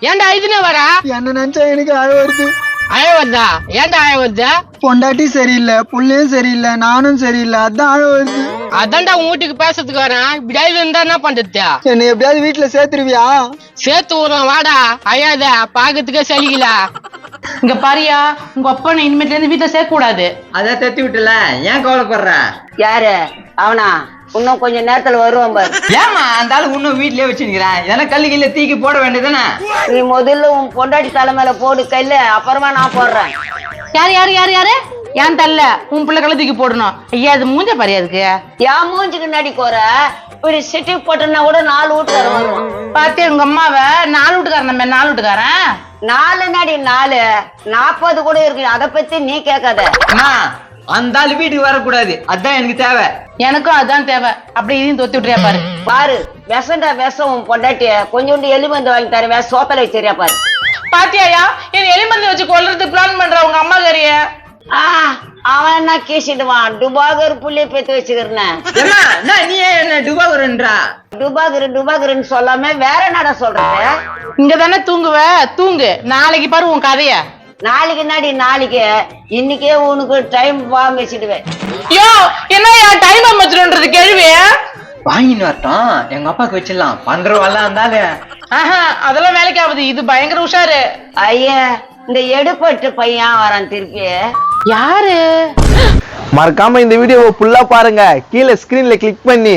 ஏன்டா இதுன்னு வரா? என்ன நினைச்சா எனக்கு அழ வருது. அழ வருதா? ஏன்டா அழ வருது? பொண்டாட்டி சரியில்லை, புள்ளையும் சரியில்லை, நானும் சரியில்லை, அதான் அழ வருது. அதான்டா உன் வீட்டுக்கு பேசுறதுக்கு வரேன். இப்படி இருந்தா என்ன பண்றது? என்னை எப்படியாவது வீட்டுல சேர்த்துருவியா? சேர்த்து விடுறோம் வாடா. அழாத, பாக்கிறதுக்கே சலிக்கல. இங்க பாரியா, உங்க அப்பா இனிமேட்ல இருந்து வீட்டுல சேர்க்க கூடாது. அதான் தத்தி விட்டுல, ஏன் கவலைப்படுற? யாரு அவனா? இன்னும் கொஞ்ச நேரத்துல வருவான் பாரு. ஏமா அந்த ஆளு இன்னும் வீட்லயே வச்சுக்கிறேன். இதெல்லாம் கல்லு கீழே தீக்கி போட வேண்டியதானே? நீ முதல்ல உன் பொண்டாட்டி தலைமையில போடு கல்லு, அப்புறமா நான் போடுறேன். யாரு யாரு யாரு யாரு? ஏன் தரல உன் பிள்ளை கழுத்துக்கு போடணும். ஐயா அது மூஞ்ச பாரியா இருக்கு. என் மூஞ்சுக்கு நடி கோர இப்படி சிட்டி போட்டோன்னா கூட 4 வீட்டுக்காரன் வருவான். பாத்தியா உங்க அம்மாவை 4 வீட்டுக்காரன் நம்ம 4 வீட்டுக்காரன். 4 நடி 4 40 கூட இருக்கு. அதை பத்தி நீ கேட்காத. அம்மா அந்த ஆளு வீட்டுக்கு வரக்கூடாது, அதான் எனக்கு தேவை. எனக்கும் அதான் தேவை. அப்படி இதையும் தொத்தி விட்டுறியா பாரு. பாரு விஷண்டா விஷம். உன் பொண்டாட்டிய கொஞ்சோண்டு எலிமந்து வாங்கி தருவேன், சோத்தலை வச்சிரியா பாரு. பாத்தியாயா என் எலிமந்தி வச்சு கொல்றதுக்கு பிளான் பண்ற உங்க அம்மா கறிய. அவன் என்ன கீசிடுவான். டுபாகர் புள்ளிய பேத்து வச்சுக்கிறேன். நீ என்ன டுபாகரன்றா? டுபாகர்ன்னு சொல்லாம வேற என்னடா சொல்றது? இங்க தானே தூங்குவ, தூங்கு. நாளைக்கு பாரு உன் கதைய. நாளைக்கு நாடி நாளைக்கு இன்னைக்கே உனக்கு டைம் பாம் வச்சிடுவேன். யோ என்னையா டைம் அமைச்சிருன்றது கேள்வி. வாங்கின்னு வரட்டும், எங்க அப்பாக்கு வச்சிடலாம். 12 ரூபாலாம் இருந்தாலும். அதெல்லாம் வேலைக்கு ஆகுது. இது பயங்கர உஷாரு. ஐயா இந்த எடுப்பட்டு பையன் வரான் திருப்பி. யாரு? மறக்காம இந்த வீடியோவை ஃபுல்லா பாருங்க. கீழே ஸ்கிரீன்ல கிளிக் பண்ணி